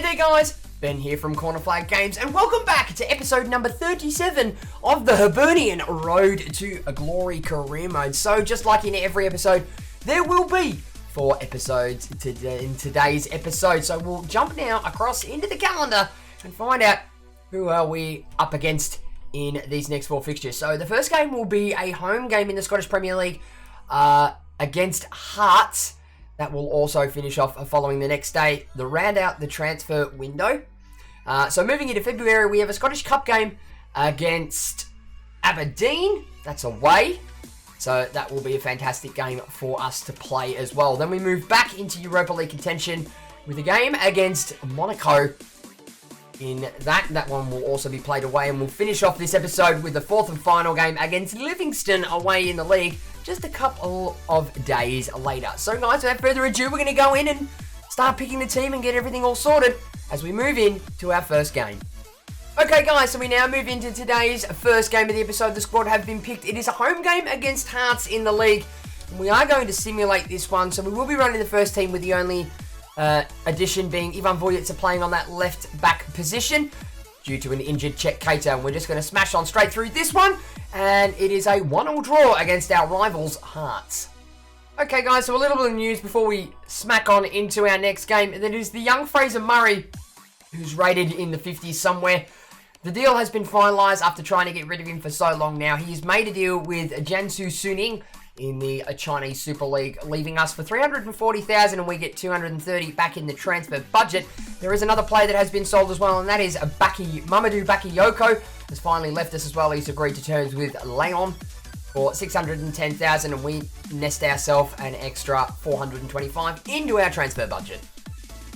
G'day guys, Ben here from Corner Flag Games, and welcome back to episode number 37 of the Hibernian Road to Glory career mode. So just like in every episode, there will be 4 episodes in today's episode. So we'll jump now across into the calendar and find out who are we up against in these next 4 fixtures. So the first game will be a home game in the Scottish Premier League against Hearts. That will also finish off following the next day, the round out the transfer window. So moving into February, we have a Scottish Cup game against Aberdeen. That's away. So that will be a fantastic game for us to play as well. Then we move back into Europa League contention with a game against Monaco. In that one will also be played away, and we'll finish off this episode with the 4th and final game against Livingston away in the league just a couple of days later. So guys, without further ado, we're going to go in and start picking the team and get everything all sorted as we move in to our first game. Okay guys, so we now move into today's first game of the episode. The squad have been picked. It is a home game against Hearts in the league. We are going to simulate this one, so we will be running the first team with the only addition being Ivan Vojica playing on that left back position due to an injured Chet Keita, and we're just going to smash on straight through this one, and it is a 1-1 draw against our rivals Hearts. Okay guys, so a little bit of news before we smack on into our next game, and that is the young Fraser Murray, who's rated in the 50s somewhere. The deal has been finalised after trying to get rid of him for so long now. He's made a deal with Jiangsu Suning in the Chinese Super League, leaving us for 340,000, and we get 230 back in the transfer budget. There is another player that has been sold as well, and that is Mamadou Bakayoko has finally left us as well. He's agreed to terms with Leon for 610,000, and we nest ourselves an extra 425 into our transfer budget.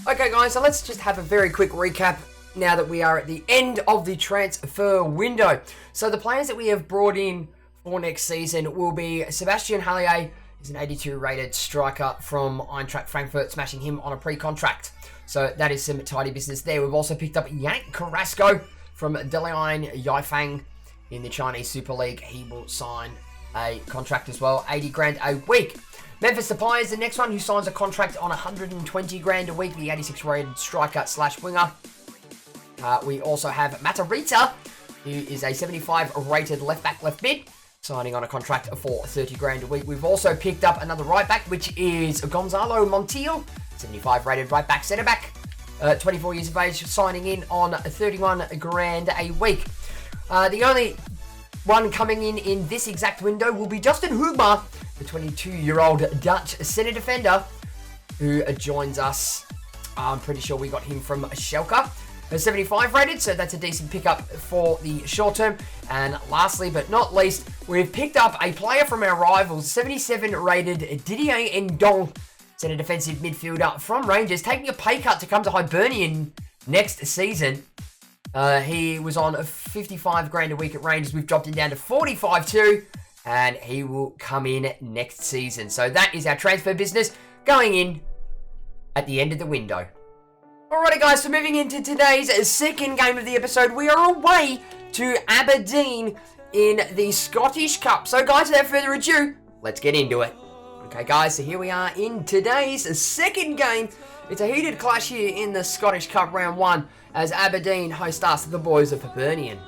Okay guys, so let's just have a very quick recap now that we are at the end of the transfer window. So the players that we have brought in for next season will be Sebastian Haller. He's an 82 rated striker from Eintracht Frankfurt, smashing him on a pre-contract. So that is some tidy business there. We've also picked up Yank Carrasco from Dalian Yifang in the Chinese Super League. He will sign a contract as well, 80 grand a week. Memphis Depay is the next one, who signs a contract on 120 grand a week, the 86 rated striker / winger. We also have Matarita, who is a 75 rated left back, left mid, signing on a contract for 30 grand a week. We've also picked up another right back, which is Gonzalo Montiel, 75 rated right back, centre back, 24 years of age, signing in on 31 grand a week. The only one coming in this exact window will be Justin Hoogma, the 22-year-old Dutch centre defender, who joins us. I'm pretty sure we got him from Schalke. 75 rated, so that's a decent pickup for the short term. And lastly but not least, we've picked up a player from our rivals, 77 rated Didier Ndong, centre defensive midfielder from Rangers, taking a pay cut to come to Hibernian next season. He was on 55 grand a week at Rangers. We've dropped him down to 45 too, and he will come in next season. So that is our transfer business going in at the end of the window. Alrighty guys, so moving into today's second game of the episode, we are away to Aberdeen in the Scottish Cup. So guys, without further ado, let's get into it. Okay guys, so here we are in today's second game. It's a heated clash here in the Scottish Cup round 1 as Aberdeen host us, the boys of Hibernian.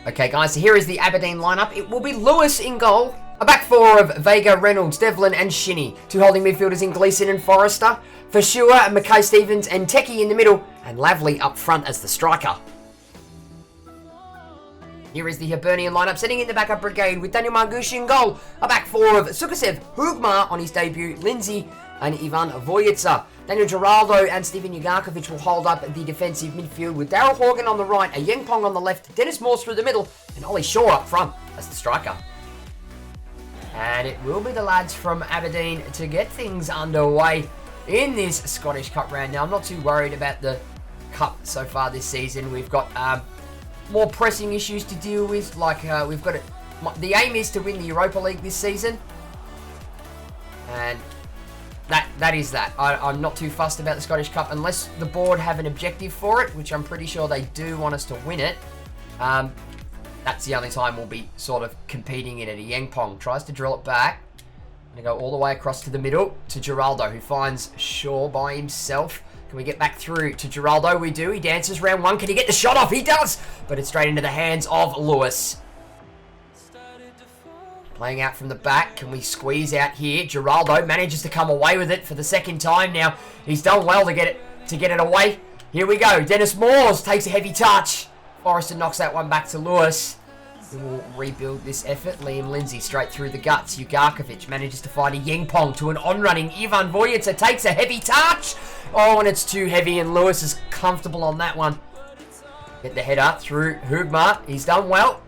Okay guys, so here is the Aberdeen lineup. It will be Lewis in goal, a back 4 of Vega, Reynolds, Devlin and Shinnie. 2 holding midfielders in Gleeson and Forrester. For sure, Mackay Stevens and Techie in the middle, and Lavely up front as the striker. Here is the Hibernian lineup, sitting in the backup brigade with Daniel Margush in goal, a back 4 of Sukasev, Hoogma on his debut, Lindsay and Ivan Vojica. Daniel Giraldo and Steven Ugarkovic will hold up the defensive midfield with Daryl Horgan on the right, a Yengpong on the left, Dennis Morse through the middle, and Ollie Shaw up front as the striker. And it will be the lads from Aberdeen to get things underway in this Scottish Cup round. Now, I'm not too worried about the Cup so far this season. We've got more pressing issues to deal with. Like, we've got the aim is to win the Europa League this season. And that is that. I'm not too fussed about the Scottish Cup unless the board have an objective for it, which I'm pretty sure they do want us to win it. That's the only time we'll be sort of competing in it. A Yengpong tries to drill it back. Going to go all the way across to the middle to Giraldo, who finds Shaw by himself. Can we get back through to Geraldo? We do. He dances round one. Can he get the shot off? He does! But it's straight into the hands of Lewis. Playing out from the back. Can we squeeze out here? Geraldo manages to come away with it for the second time now. He's done well to get it away. Here we go. Dennis Moores takes a heavy touch. Forrester knocks that one back to Lewis. We will rebuild this effort. Liam Lindsay straight through the guts. Ugarkovic manages to find a Yingpong to an on-running. Ivan Vojica takes a heavy touch. Oh, and it's too heavy, and Lewis is comfortable on that one. Get the header through Hugma. He's done well.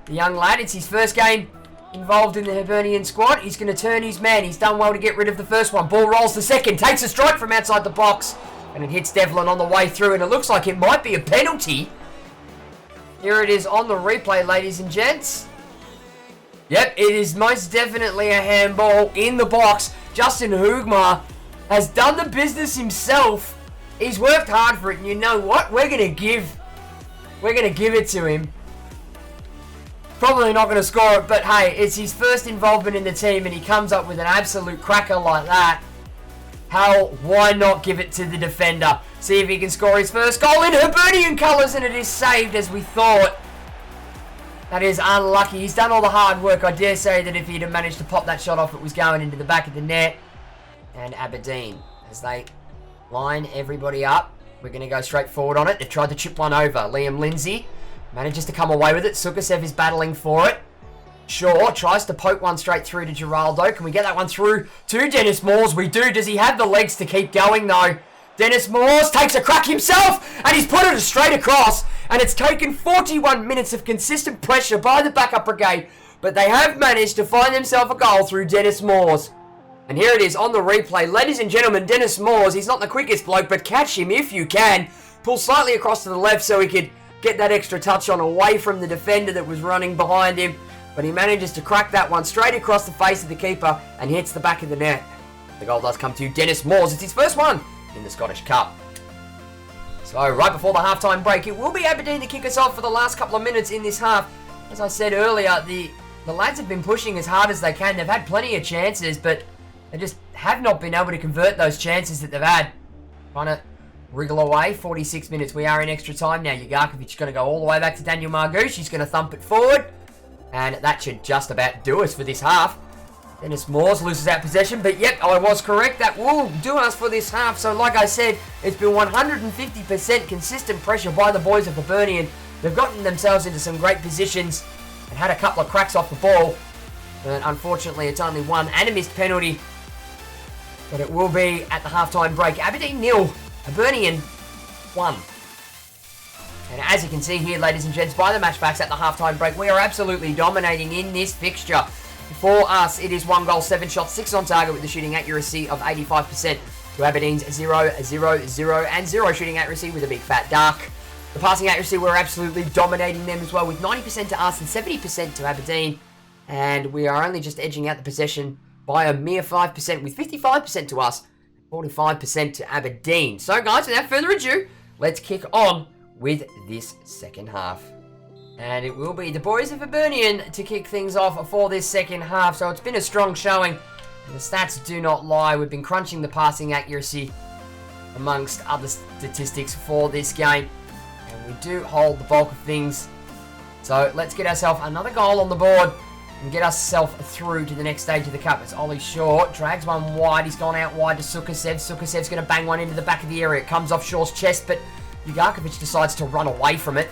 The young lad, it's his first game involved in the Hibernian squad. He's going to turn his man. He's done well to get rid of the first one. Ball rolls the second. Takes a strike from outside the box. And it hits Devlin on the way through, and it looks like it might be a penalty. Here it is on the replay, ladies and gents. Yep, it is most definitely a handball in the box. Justin Hugma has done the business himself. He's worked hard for it, and you know what? We're gonna give it to him. Probably not going to score it, but hey, it's his first involvement in the team, and he comes up with an absolute cracker like that. Why not give it to the defender? See if he can score his first goal in Hibernian colours, and it is saved as we thought. That is unlucky. He's done all the hard work. I dare say that if he'd have managed to pop that shot off, it was going into the back of the net. And Aberdeen, as they line everybody up, we're going to go straight forward on it. They've tried to chip one over. Liam Lindsay manages to come away with it. Sukasev is battling for it. Shaw tries to poke one straight through to Geraldo. Can we get that one through to Dennis Moores? We do. Does he have the legs to keep going, though? Dennis Moores takes a crack himself, and he's put it straight across. And it's taken 41 minutes of consistent pressure by the backup brigade, but they have managed to find themselves a goal through Dennis Moores. And here it is on the replay. Ladies and gentlemen, Dennis Moores, he's not the quickest bloke, but catch him if you can. Pull slightly across to the left so he could get that extra touch on away from the defender that was running behind him. But he manages to crack that one straight across the face of the keeper and hits the back of the net. The goal does come to Dennis Moores. It's his first one in the Scottish Cup. So right before the halftime break, it will be Aberdeen to kick us off for the last couple of minutes in this half. As I said earlier, the lads have been pushing as hard as they can. They've had plenty of chances, but they just have not been able to convert those chances that they've had. Trying to wriggle away. 46 minutes. We are in extra time now. Ugarkovic is going to go all the way back to Daniel Margouche. He's going to thump it forward. And that should just about do us for this half. Dennis Moores loses that possession. But yep, I was correct. That will do us for this half. So like I said, it's been 150% consistent pressure by the boys of Hibernian. They've gotten themselves into some great positions and had a couple of cracks off the ball. But unfortunately, it's only one and a missed penalty. But it will be at the halftime break. Aberdeen 0. Hibernian 1. And as you can see here, ladies and gents, by the matchbacks at the halftime break, we are absolutely dominating in this fixture. For us, it is 1 goal, 7 shots, 6 on target with a shooting accuracy of 85% to Aberdeen's 0, 0, 0, and 0 shooting accuracy with a big fat duck. The passing accuracy, we're absolutely dominating them as well with 90% to us and 70% to Aberdeen. And we are only just edging out the possession by a mere 5% with 55% to us, 45% to Aberdeen. So guys, without further ado, let's kick on with this second half. And it will be the boys of Hibernian to kick things off for this second half. So it's been a strong showing. The stats do not lie. We've been crunching the passing accuracy amongst other statistics for this game. And we do hold the bulk of things. So let's get ourselves another goal on the board and get ourselves through to the next stage of the cup. It's Ollie Shaw, drags one wide. He's gone out wide to Sukasev. Sukasev's going to bang one into the back of the area. It comes off Shaw's chest, but Ugarkovic decides to run away from it.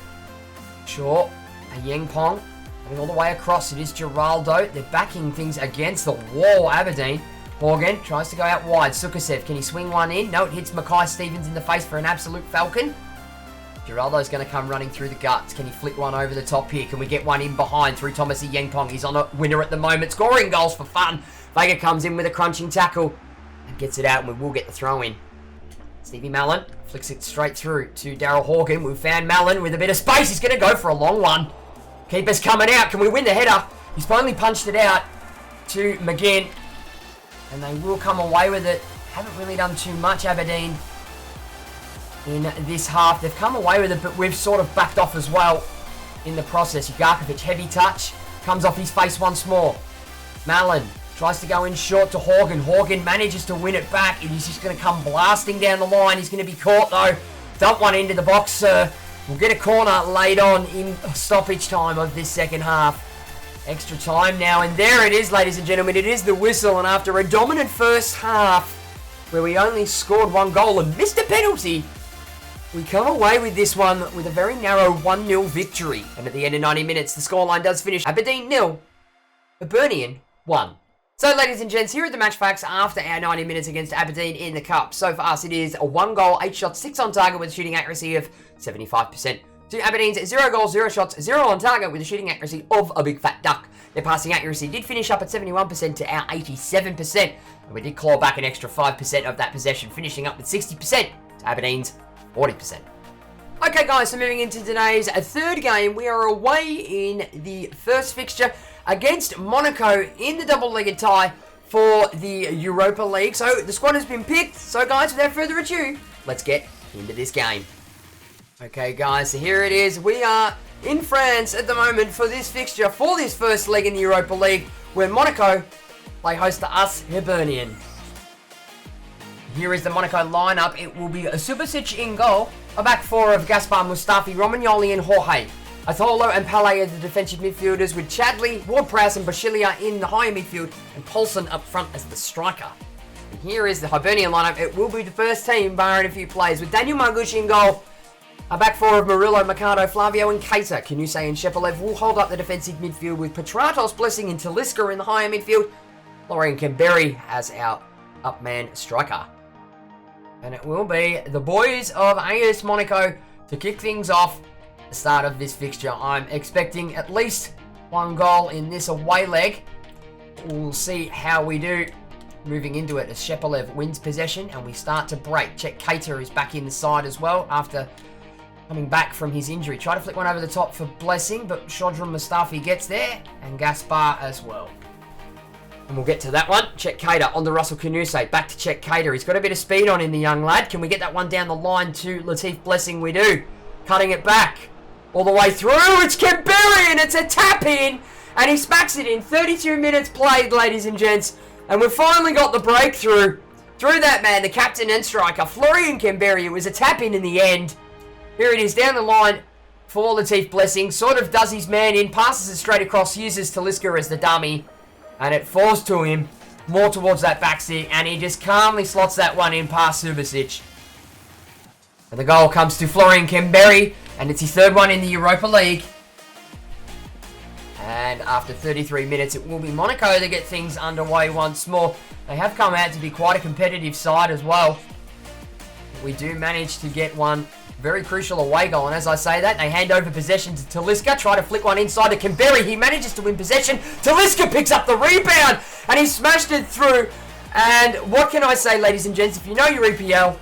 Shaw, a Yingpong, coming all the way across. It is Geraldo. They're backing things against the wall, Aberdeen. Morgan tries to go out wide. Sukasev, can he swing one in? No, it hits Mackay Stevens in the face for an absolute falcon. Geraldo's going to come running through the guts. Can he flick one over the top here? Can we get one in behind through Thomas Yingpong? He's on a winner at the moment, scoring goals for fun. Vega comes in with a crunching tackle and gets it out, and we will get the throw in. Stevie Mallon flicks it straight through to Daryl Hawken. We've found Mallon with a bit of space. He's going to go for a long one. Keeper's coming out. Can we win the header? He's finally punched it out to McGinn. And they will come away with it. Haven't really done too much, Aberdeen, in this half. They've come away with it, but we've sort of backed off as well in the process. Ugarkovic, heavy touch. Comes off his face once more. Mallon Tries to go in short to Horgan. Horgan manages to win it back. He's just going to come blasting down the line. He's going to be caught, though. Dump one into the box, sir. We'll get a corner late on in stoppage time of this second half. Extra time now, and there it is, ladies and gentlemen. It is the whistle, and after a dominant first half where we only scored one goal and missed a penalty, we come away with this one with a very narrow 1-0 victory. And at the end of 90 minutes, the scoreline does finish Aberdeen 0, Hibernian 1. So, ladies and gents, here are the match facts after our 90 minutes against Aberdeen in the Cup. So, for us, it is a 1 goal, 8 shots, 6 on target with a shooting accuracy of 75%. To Aberdeen's 0 goals, 0 shots, 0 on target with a shooting accuracy of a big fat duck. Their passing accuracy did finish up at 71% to our 87%. And we did claw back an extra 5% of that possession, finishing up with 60% to Aberdeen's 40%. Okay, guys, so moving into today's third game, we are away in the first fixture against Monaco in the double-legged tie for the Europa League. So the squad has been picked. So, guys, without further ado, let's get into this game. Okay, guys, so here it is. We are in France at the moment for this fixture, for this first leg in the Europa League, where Monaco play host to us, Hibernian. Here is the Monaco lineup. It will be Subasic in goal, a back four of Gaspar, Mustafi, Romagnoli and Jorge. Atholo and Palais as the defensive midfielders, with Chadley, Ward-Prowse and Bashilia in the higher midfield, and Paulson up front as the striker. And here is the Hibernian lineup. It will be the first team, barring a few players, with Daniel Margucci in goal, a back four of Murillo, Mercado, Flavio and Keita. Kanuse and Shepelev will hold up the defensive midfield, with Petratos, Blessing and Taliska in the higher midfield. Florian Kamberi as our up-man striker. And it will be the boys of AS Monaco to kick things off at the start of this fixture. I'm expecting at least 1 goal in this away leg. We'll see how we do moving into it as Shepelev wins possession and we start to break. Check Keita is back in the side as well after coming back from his injury. Try to flick one over the top for Blessing, but Shodron Mustafi gets there and Gaspar as well. And we'll get to that one. Check Keita on the Russell Kanuse. Back to check Keita. He's got a bit of speed on him, the young lad. Can we get that one down the line to Latif Blessing? We do. Cutting it back all the way through. It's Kamberi and it's a tap in. And he smacks it in. 32 minutes played, ladies and gents. And we've finally got the breakthrough through that man, the captain and striker, Florian Kamberi. It was a tap in the end. Here it is down the line for Latif Blessing. Sort of does his man in. Passes it straight across. Uses Taliska as the dummy. And it falls to him, more towards that back stick, and he just calmly slots that one in past Subasic. And the goal comes to Florian Kamberi, and it's his third one in the Europa League. And after 33 minutes, it will be Monaco to get things underway once more. They have come out to be quite a competitive side as well. We do manage to get one very crucial away goal, and as I say that, they hand over possession to Taliska, try to flick one inside to Kamberi. He manages to win possession. Taliska picks up the rebound, and he smashed it through. And what can I say, ladies and gents? If you know your EPL,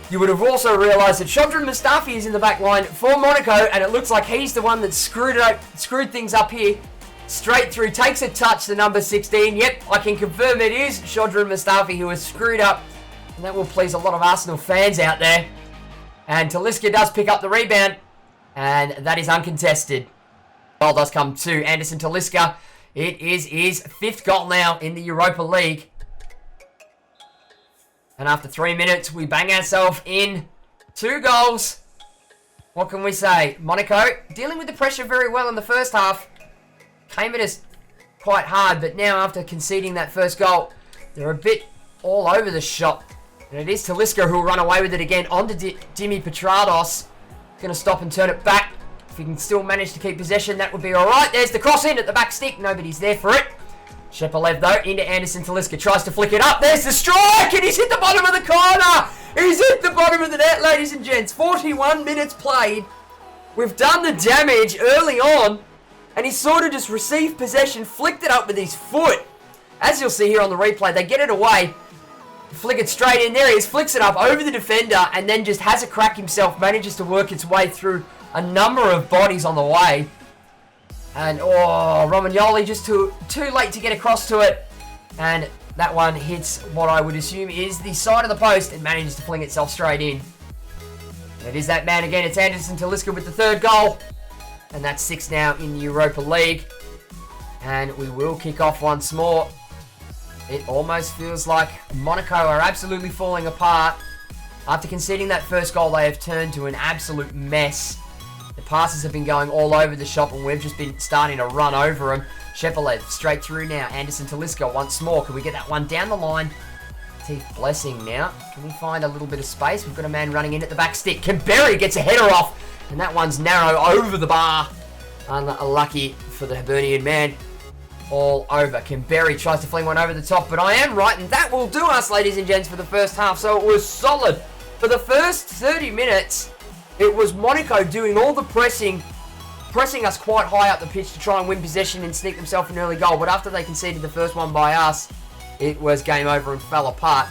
you would have also realised that Shodron Mustafi is in the back line for Monaco, and it looks like he's the one that screwed things up here. Straight through, takes a touch to number 16. Yep, I can confirm it is Shodron Mustafi who has screwed up, and that will please a lot of Arsenal fans out there. And Taliska does pick up the rebound, and that is uncontested. Goal does come to Anderson Taliska. It is his 5th goal now in the Europa League. And after 3 minutes, we bang ourselves in 2 goals. What can we say? Monaco dealing with the pressure very well in the first half. Came at us quite hard, but now after conceding that first goal, they're a bit all over the shop. And it is Taliska who will run away with it again onto Dimi Petratos. Going to stop and turn it back. If he can still manage to keep possession, that would be alright. There's the cross in at the back stick. Nobody's there for it. Shepelev, though, into Anderson Taliska. Tries to flick it up. There's the strike, and he's hit the bottom of the corner. He's hit the bottom of the net, ladies and gents. 41 minutes played. We've done the damage early on, and he sort of just received possession, flicked it up with his foot. As you'll see here on the replay, they get it away. Flick it straight in there. He just flicks it up over the defender and then just has a crack himself. Manages to work its way through a number of bodies on the way. And, Romagnoli just too late to get across to it. And that one hits what I would assume is the side of the post and manages to fling itself straight in. And it is that man again. It's Anderson Taliska with the 3rd goal. And that's 6 now in the Europa League. And we will kick off once more. It almost feels like Monaco are absolutely falling apart. After conceding that first goal, they have turned to an absolute mess. The passes have been going all over the shop, and we've just been starting to run over them. Shepelev straight through now. Anderson Talisca once more. Can we get that one down the line? Teeth Blessing now. Can we find a little bit of space? We've got a man running in at the back stick. Kamberi gets a header off, and that one's narrow over the bar. Unlucky for the Hibernian man. All over. Kamberi tries to fling one over the top, but I am right, and that will do us, ladies and gents, for the first half. So it was solid. For the first 30 minutes, it was Monaco doing all the pressing us quite high up the pitch to try and win possession and sneak themselves an early goal. But after they conceded the first one by us, it was game over and fell apart.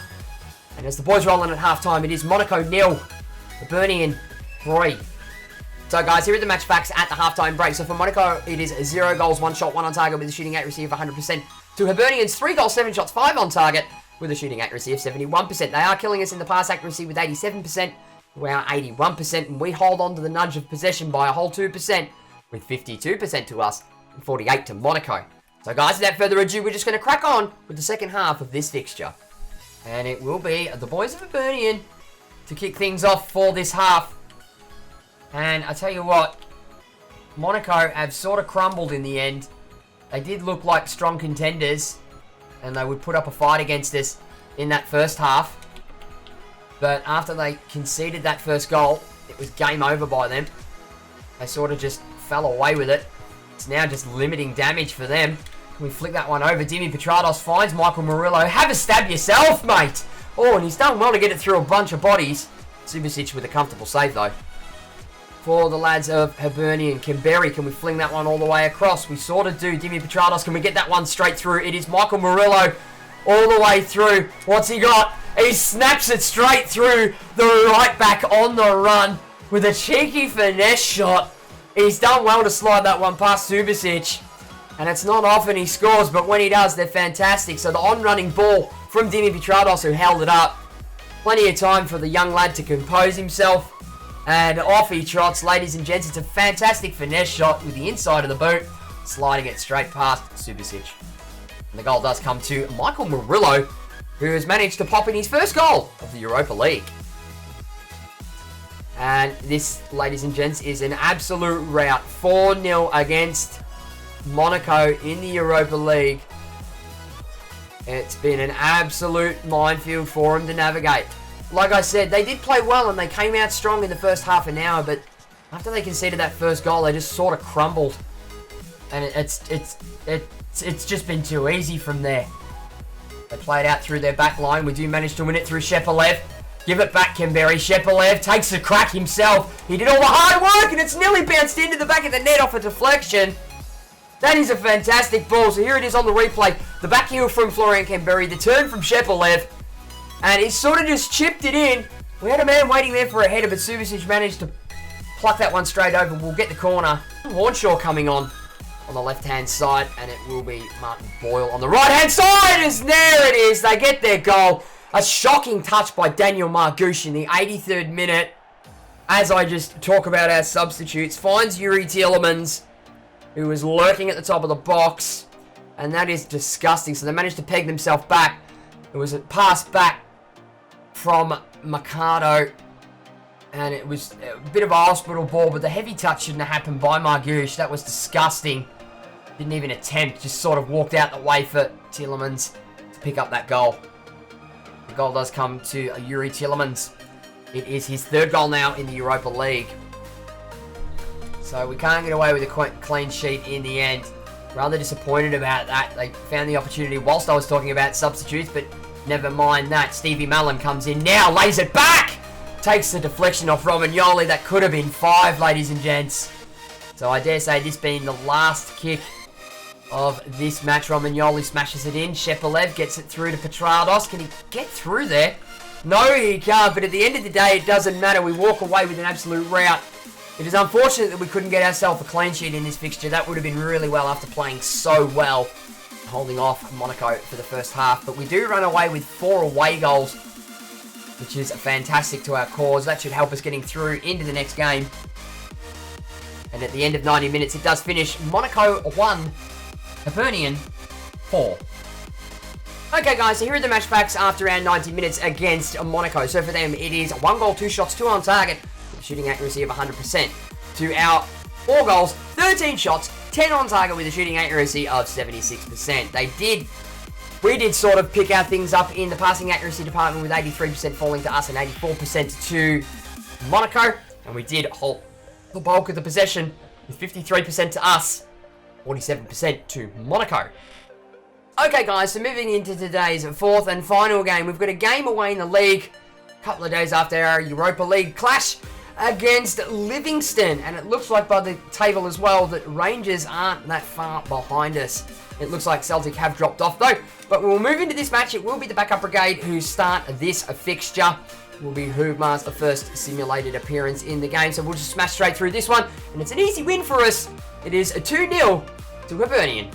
And as the boys roll in at halftime, it is Monaco 0, Hibernian 3. So guys, here are the match facts at the halftime break. So for Monaco, it is 0 goals, 1 shot, 1 on target with a shooting accuracy of 100%. To Hibernians, 3 goals, 7 shots, 5 on target with a shooting accuracy of 71%. They are killing us in the pass accuracy with 87%. We are 81%, and we hold on to the nudge of possession by a whole 2%, with 52% to us and 48% to Monaco. So guys, without further ado, we're just going to crack on with the second half of this fixture. And it will be the boys of Hibernian to kick things off for this half. And I tell you what, Monaco have sort of crumbled in the end. They did look like strong contenders, and they would put up a fight against us in that first half. But after they conceded that first goal, it was game over by them. They sort of just fell away with it. It's now just limiting damage for them. Can we flick that one over? Dimi Petrados finds Michael Murillo. Have a stab yourself, mate! Oh, and he's done well to get it through a bunch of bodies. Subasic with a comfortable save, though. For the lads of Hibernian, Kamberi, can we fling that one all the way across? We sort of do. Dimi Petrados, can we get that one straight through? It is Michael Murillo all the way through. What's he got? He snaps it straight through the right back on the run with a cheeky finesse shot. He's done well to slide that one past Subasic. And it's not often he scores, but when he does, they're fantastic. So the on-running ball from Dimi Petrados, who held it up. Plenty of time for the young lad to compose himself. And off he trots, ladies and gents. It's a fantastic finesse shot with the inside of the boot, sliding it straight past Subasic. And the goal does come to Michael Murillo, who has managed to pop in his first goal of the Europa League. And this, ladies and gents, is an absolute rout. 4-0 against Monaco in the Europa League. It's been an absolute minefield for them to navigate. Like I said, they did play well and they came out strong in the first half an hour, but after they conceded that first goal, they just sort of crumbled. And it's just been too easy from there. They played out through their back line. We do manage to win it through Shepelev. Give it back, Kamberi. Shepelev takes the crack himself. He did all the hard work, and it's nearly bounced into the back of the net off a deflection. That is a fantastic ball. So here it is on the replay. The back heel from Florian Kamberi. The turn from Shepelev. And he sort of just chipped it in. We had a man waiting there for a header, but Subasic managed to pluck that one straight over. We'll get the corner. Hornshaw coming on the left-hand side, and it will be Martin Boyle on the right-hand side. As there it is. They get their goal. A shocking touch by Daniel Margouche in the 83rd minute. As I just talk about our substitutes, finds Yuri Tielemans, who was lurking at the top of the box. And that is disgusting. So they managed to peg themselves back. It was a pass back from Mercado. And it was a bit of a hospital ball, but the heavy touch shouldn't have happened by Margouche. That was disgusting. Didn't even attempt. Just sort of walked out the way for Tielemans to pick up that goal. The goal does come to Yuri Tielemans. It is his third goal now in the Europa League. So we can't get away with a clean sheet in the end. Rather disappointed about that. They found the opportunity whilst I was talking about substitutes, but never mind that. Stevie Mallon comes in now, lays it back! Takes the deflection off Romagnoli. That could have been 5, ladies and gents. So I dare say this being the last kick of this match. Romagnoli smashes it in. Shepelev gets it through to Petrados. Can he get through there? No, he can't. But at the end of the day, it doesn't matter. We walk away with an absolute rout. It is unfortunate that we couldn't get ourselves a clean sheet in this fixture. That would have been really well after playing so well, holding off Monaco for the first half. But we do run away with 4 away goals, which is fantastic to our cause. That should help us getting through into the next game. And at the end of 90 minutes, it does finish Monaco 1, Hibernian 4. Okay guys, so here are the match packs after around 90 minutes against Monaco. So for them, it is 1 goal, 2 shots, 2 on target, with a shooting accuracy of 100%. To our 4 goals, 13 shots, 10 on target with a shooting accuracy of 76%. We did sort of pick our things up in the passing accuracy department with 83% falling to us and 84% to Monaco. And we did hold the bulk of the possession with 53% to us, 47% to Monaco. Okay guys, so moving into today's fourth and final game, we've got a game away in the league, a couple of days after our Europa League clash against Livingston, and it looks like by the table as well that Rangers aren't that far behind us. It looks like Celtic have dropped off though, but we'll move into this match. It will be the backup brigade who start this fixture. It will be Hoogma's first simulated appearance in the game, so we'll just smash straight through this one, and it's an easy win for us. It is a 2-0 to Hibernian.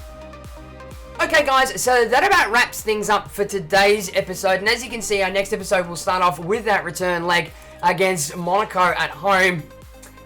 Okay guys, so that about wraps things up for today's episode, and as you can see, our next episode will start off with that return leg against Monaco at home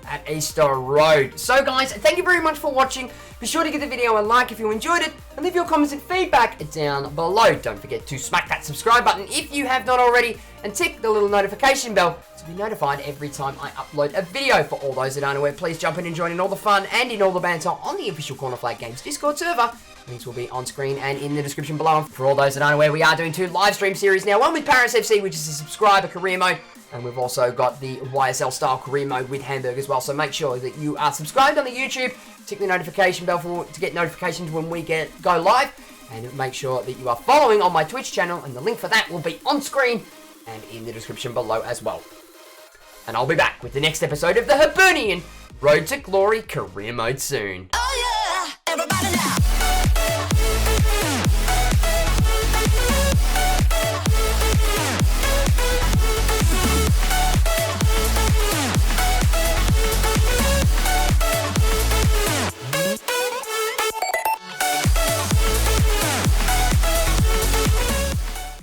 at Easter Road. So guys, thank you very much for watching. Be sure to give the video a like if you enjoyed it, and leave your comments and feedback down below. Don't forget to smack that subscribe button if you have not already, and tick the little notification bell to be notified every time I upload a video. For all those that aren't aware, please jump in and join in all the fun and in all the banter on the official Corner Flag Games Discord server. Links will be on screen and in the description below. For all those that aren't aware, we are doing 2 live stream series now. One with Paris FC, which is a subscriber career mode, and we've also got the YSL style career mode with Hamburg as well. So make sure that you are subscribed on the YouTube, tick the notification bell to get notifications when we go live, and make sure that you are following on my Twitch channel, and the link for that will be on screen and in the description below as well. And I'll be back with the next episode of the Hibernian Road to Glory career mode soon. Oh yeah, everybody now.